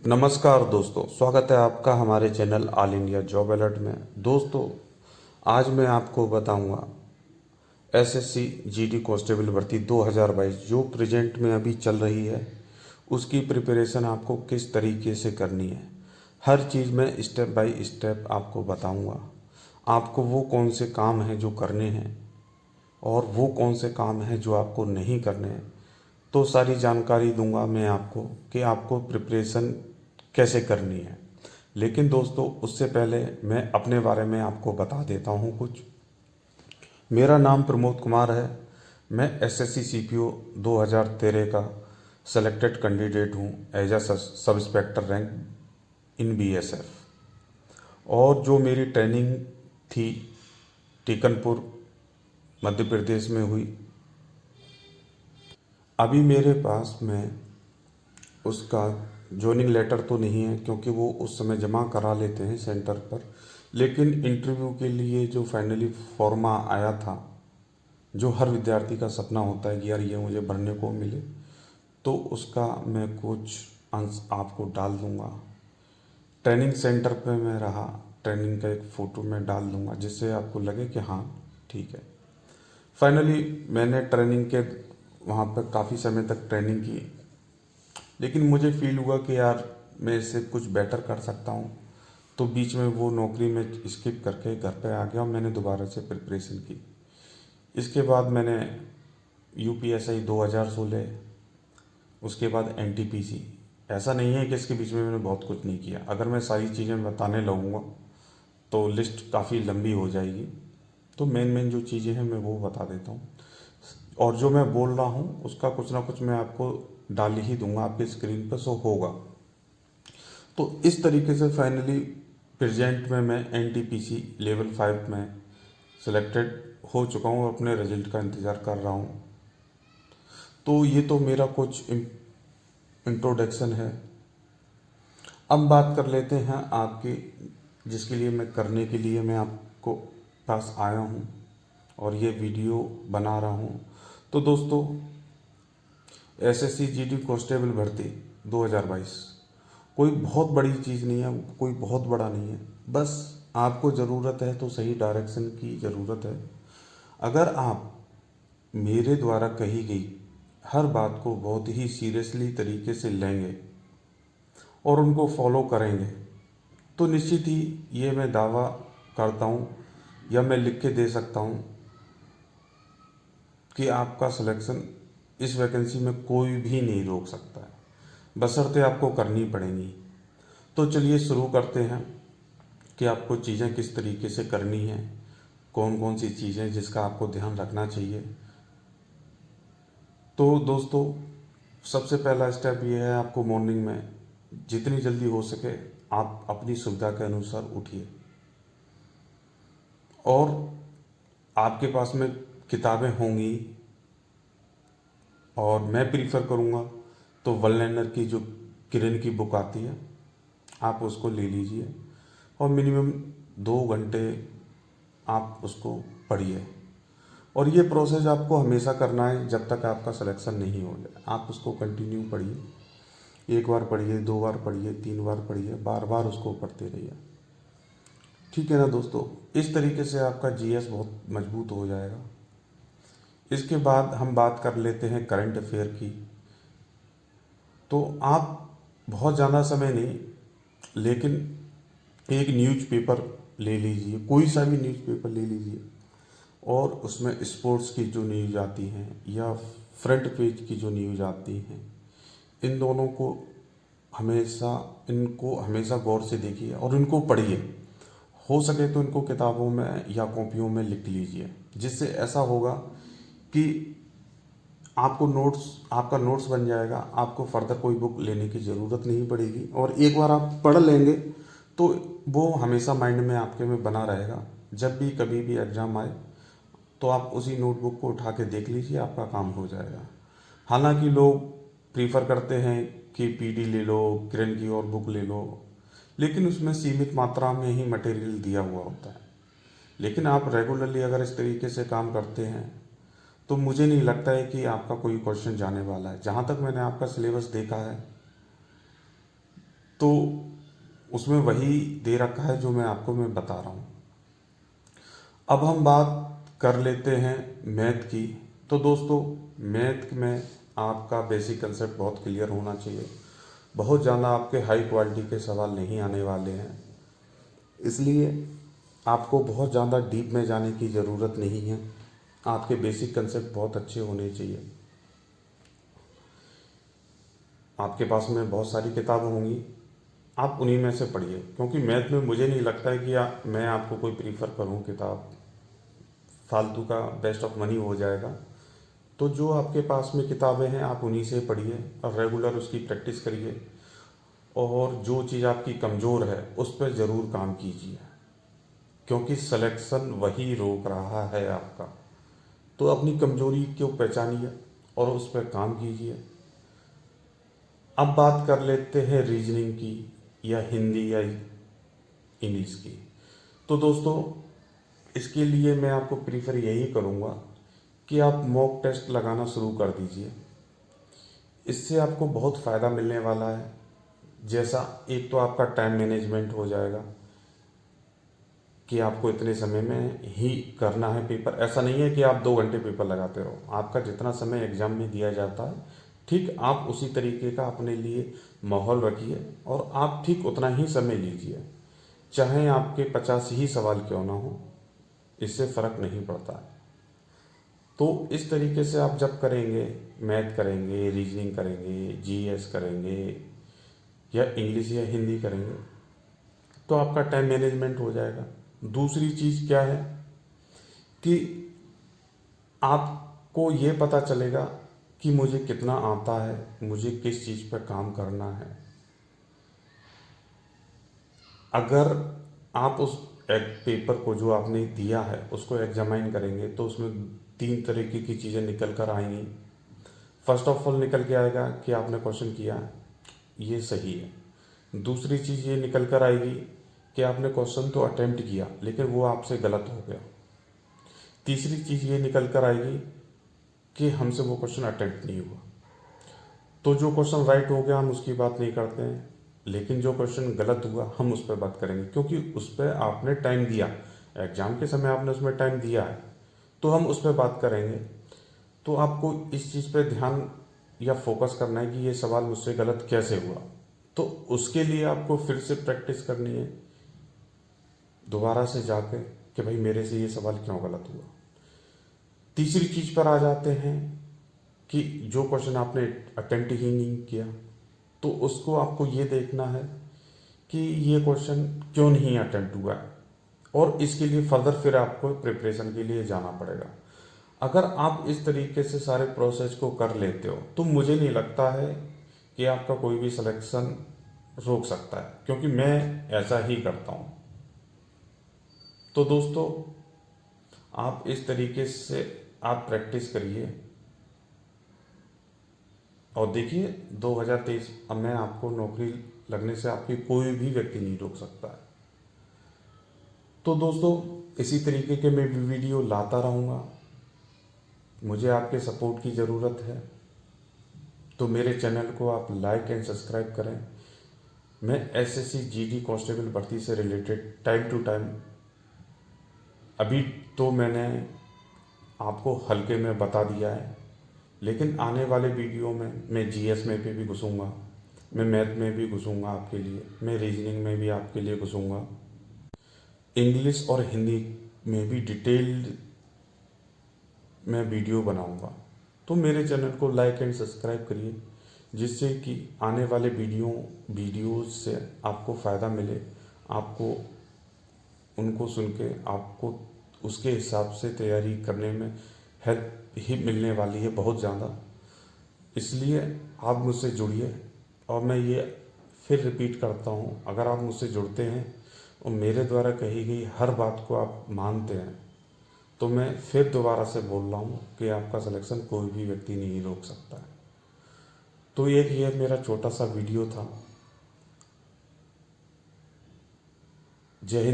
नमस्कार दोस्तों, स्वागत है आपका हमारे channel all India job alert में। दोस्तों, आज मैं आपको बताऊंगा एसएससी जीडी कांस्टेबल भर्ती 2022 जो प्रेजेंट में अभी चल रही है, उसकी प्रिपरेशन आपको किस तरीके से करनी है। हर चीज़ में स्टेप बाय स्टेप आपको बताऊंगा। आपको वो कौन से काम हैं जो करने हैं और वो कौन से काम हैं जो आपको नहीं करने हैं, तो सारी जानकारी दूंगा मैं आपको कि आपको प्रिपरेशन कैसे करनी है। लेकिन दोस्तों, उससे पहले मैं अपने बारे में आपको बता देता हूँ कुछ। मेरा नाम प्रमोद कुमार है। मैं एसएससी सीपीओ 2013 का सेलेक्टेड कैंडिडेट हूँ as a sub inspector rank in BSF. और जो मेरी ट्रेनिंग थी टीकनपुर मध्य प्रदेश में हुई। अभी मेरे पास में उसका जॉइनिंग लेटर तो नहीं है, क्योंकि वो उस समय जमा करा लेते हैं सेंटर पर। लेकिन इंटरव्यू के लिए जो फाइनली फॉर्मा आया था, जो हर विद्यार्थी का सपना होता है कि यार ये मुझे भरने को मिले, तो उसका मैं कुछ अंश आपको डाल दूंगा। ट्रेनिंग सेंटर पे मैं रहा, ट्रेनिंग का एक फ़ोटो मैं डाल दूंगा जिससे आपको लगे कि हाँ ठीक है। फाइनली मैंने ट्रेनिंग के वहाँ पर काफ़ी समय तक ट्रेनिंग की, लेकिन मुझे फील हुआ कि यार मैं इससे कुछ बेटर कर सकता हूँ। तो बीच में वो नौकरी में स्किप करके घर पे आ गया और मैंने दोबारा से प्रिपरेशन की। इसके बाद मैंने यूपीएसआई 2016, उसके बाद एनटीपीसी। ऐसा नहीं है कि इसके बीच में मैंने बहुत कुछ नहीं किया। अगर मैं सारी चीज़ें बताने लगूँगा तो लिस्ट काफ़ी लंबी हो जाएगी। तो मेन मेन जो चीज़ें हैं मैं वो बता देता हूँ, और जो मैं बोल रहा हूँ उसका कुछ ना कुछ मैं आपको डाल ही दूंगा आपकी स्क्रीन पर, सो होगा। तो इस तरीके से फाइनली प्रेजेंट में मैं एनटीपीसी लेवल 5 में सिलेक्टेड हो चुका हूँ और अपने रिजल्ट का इंतज़ार कर रहा हूँ। तो ये तो मेरा कुछ इंट्रोडक्शन है। अब बात कर लेते हैं आपकी, जिसके लिए मैं करने के लिए मैं आपको पास आया हूँ और ये वीडियो बना रहा हूँ। तो दोस्तों, एसएससी जीडी कांस्टेबल भर्ती 2022 कोई बहुत बड़ी चीज़ नहीं है, कोई बहुत बड़ा नहीं है। बस आपको ज़रूरत है तो सही डायरेक्शन की ज़रूरत है। अगर आप मेरे द्वारा कही गई हर बात को बहुत ही सीरियसली तरीके से लेंगे और उनको फॉलो करेंगे, तो निश्चित ही ये मैं दावा करता हूँ या मैं लिख के दे सकता हूँ कि आपका सिलेक्शन इस वैकेंसी में कोई भी नहीं रोक सकता है, बशर्ते आपको करनी पड़ेंगी। तो चलिए शुरू करते हैं कि आपको चीज़ें किस तरीके से करनी है, कौन कौन सी चीज़ें जिसका आपको ध्यान रखना चाहिए। तो दोस्तों, सबसे पहला स्टेप ये है, आपको मॉर्निंग में जितनी जल्दी हो सके आप अपनी सुविधा के अनुसार उठिए और आपके पास में किताबें होंगी, और मैं प्रीफर करूँगा तो वल्लैंडर की जो किरण की बुक आती है आप उसको ले लीजिए और मिनिमम 2 घंटे आप उसको पढ़िए। और ये प्रोसेस आपको हमेशा करना है जब तक आपका सिलेक्शन नहीं हो जाए। आप उसको कंटिन्यू पढ़िए, एक बार पढ़िए, 2 बार पढ़िए, 3 बार पढ़िए, बार बार उसको पढ़ते रहिए। ठीक है ना दोस्तों, इस तरीके से आपका जीएस बहुत मजबूत हो जाएगा। इसके बाद हम बात कर लेते हैं करंट अफेयर की। तो आप बहुत ज़्यादा समय नहीं, लेकिन एक न्यूज़पेपर ले लीजिए, कोई सा भी न्यूज़पेपर ले लीजिए, और उसमें स्पोर्ट्स की जो न्यूज़ आती हैं या फ्रंट पेज की जो न्यूज़ आती हैं, इन दोनों को इनको हमेशा गौर से देखिए और इनको पढ़िए। हो सके तो इनको किताबों में या कॉपियों में लिख लीजिए, जिससे ऐसा होगा कि आपका नोट्स बन जाएगा। आपको फर्दर कोई बुक लेने की ज़रूरत नहीं पड़ेगी, और एक बार आप पढ़ लेंगे तो वो हमेशा माइंड में आपके में बना रहेगा। जब भी कभी भी एग्ज़ाम आए तो आप उसी नोटबुक को उठा के देख लीजिए, आपका काम हो जाएगा। हालांकि लोग प्रीफर करते हैं कि पीडी ले लो, किरण की और बुक ले लो, लेकिन उसमें सीमित मात्रा में ही मटेरियल दिया हुआ होता है। लेकिन आप रेगुलरली अगर इस तरीके से काम करते हैं तो मुझे नहीं लगता है कि आपका कोई क्वेश्चन जाने वाला है। जहाँ तक मैंने आपका सिलेबस देखा है, तो उसमें वही दे रखा है जो मैं बता रहा हूँ। अब हम बात कर लेते हैं मैथ की। तो दोस्तों, मैथ में आपका बेसिक कंसेप्ट बहुत क्लियर होना चाहिए। बहुत ज़्यादा आपके हाई क्वालिटी के सवाल नहीं आने वाले हैं, इसलिए आपको बहुत ज़्यादा डीप में जाने की ज़रूरत नहीं है। आपके बेसिक कंसेप्ट बहुत अच्छे होने चाहिए। आपके पास में बहुत सारी किताबें होंगी, आप उन्हीं में से पढ़िए, क्योंकि मैथ में मुझे नहीं लगता है कि मैं आपको कोई प्रीफर करूं किताब, फालतू का वेस्ट ऑफ मनी हो जाएगा। तो जो आपके पास में किताबें हैं आप उन्हीं से पढ़िए और रेगुलर उसकी प्रैक्टिस करिए, और जो चीज़ आपकी कमज़ोर है उस पर ज़रूर काम कीजिए, क्योंकि सिलेक्शन वही रोक रहा है आपका। तो अपनी कमज़ोरी को पहचानिए और उस पर काम कीजिए। अब बात कर लेते हैं रीजनिंग की, या हिंदी या इंग्लिश की। तो दोस्तों, इसके लिए मैं आपको प्रीफर यही करूँगा कि आप मॉक टेस्ट लगाना शुरू कर दीजिए। इससे आपको बहुत फ़ायदा मिलने वाला है। जैसा, एक तो आपका टाइम मैनेजमेंट हो जाएगा कि आपको इतने समय में ही करना है पेपर। ऐसा नहीं है कि आप 2 घंटे पेपर लगाते रहो। आपका जितना समय एग्ज़ाम में दिया जाता है, ठीक आप उसी तरीके का अपने लिए माहौल रखिए और आप ठीक उतना ही समय लीजिए, चाहे आपके 50 ही सवाल क्यों ना हो, इससे फ़र्क नहीं पड़ता है। तो इस तरीके से आप जब करेंगे, मैथ करेंगे, रीजनिंग करेंगे, जीएस करेंगे, या इंग्लिश या हिंदी करेंगे, तो आपका टाइम मैनेजमेंट हो जाएगा। दूसरी चीज़ क्या है कि आपको ये पता चलेगा कि मुझे कितना आता है, मुझे किस चीज़ पर काम करना है। अगर आप उस एक पेपर को जो आपने दिया है उसको एग्जामाइन करेंगे, तो उसमें 3 तरीके की चीज़ें निकल कर आएंगी। फर्स्ट ऑफ ऑल निकल के आएगा कि आपने क्वेश्चन किया, ये सही है। दूसरी चीज़ ये निकल कर आएगी कि आपने क्वेश्चन तो अटेम्प्ट किया लेकिन वो आपसे गलत हो गया। तीसरी चीज़ ये निकल कर आएगी कि हमसे वो क्वेश्चन अटेम्प्ट नहीं हुआ। तो जो क्वेश्चन राइट हो गया हम उसकी बात नहीं करते हैं, लेकिन जो क्वेश्चन गलत हुआ हम उस पर बात करेंगे, क्योंकि उस पर आपने टाइम दिया, एग्जाम के समय आपने उसमें टाइम दिया है, तो हम उस पर बात करेंगे। तो आपको इस चीज़ पे ध्यान या फोकस करना है कि ये सवाल मुझसे गलत कैसे हुआ। तो उसके लिए आपको फिर से प्रैक्टिस करनी है, दोबारा से जाके, कि भाई मेरे से ये सवाल क्यों गलत हुआ। तीसरी चीज़ पर आ जाते हैं कि जो क्वेश्चन आपने अटेम्प्ट ही नहीं किया, तो उसको आपको ये देखना है कि ये क्वेश्चन क्यों नहीं अटेम्प्ट हुआ है, और इसके लिए फर्दर फिर आपको प्रिपरेशन के लिए जाना पड़ेगा। अगर आप इस तरीके से सारे प्रोसेस को कर लेते हो, तो मुझे नहीं लगता है कि आपका कोई भी सिलेक्शन रोक सकता है, क्योंकि मैं ऐसा ही करता हूँ। तो दोस्तों, आप इस तरीके से आप प्रैक्टिस करिए और देखिए 2023, अब मैं आपको नौकरी लगने से आपकी कोई भी व्यक्ति नहीं रोक सकता है। तो दोस्तों, इसी तरीके के मैं वीडियो लाता रहूँगा। मुझे आपके सपोर्ट की ज़रूरत है, तो मेरे चैनल को आप लाइक एंड सब्सक्राइब करें। मैं एसएससी जीडी कांस्टेबल भर्ती से रिलेटेड टाइम टू टाइम, अभी तो मैंने आपको हल्के में बता दिया है, लेकिन आने वाले वीडियो में मैं जीएस में भी घुसूँगा, मैं मैथ में भी घुसूँगा आपके लिए, मैं रीजनिंग में भी आपके लिए घुसूँगा, इंग्लिश और हिंदी में भी डिटेल्ड मैं वीडियो बनाऊँगा। तो मेरे चैनल को लाइक एंड सब्सक्राइब करिए, जिससे कि आने वाले वीडियोज़ से आपको फ़ायदा मिले, आपको उनको सुन के आपको उसके हिसाब से तैयारी करने में हेल्प ही मिलने वाली है बहुत ज़्यादा। इसलिए आप मुझसे जुड़िए, और मैं ये फिर रिपीट करता हूँ, अगर आप मुझसे जुड़ते हैं और मेरे द्वारा कही गई हर बात को आप मानते हैं, तो मैं फिर दोबारा से बोल रहा हूँ कि आपका सिलेक्शन कोई भी व्यक्ति नहीं रोक सकता है। तो ये मेरा छोटा सा वीडियो था। जय हिंद।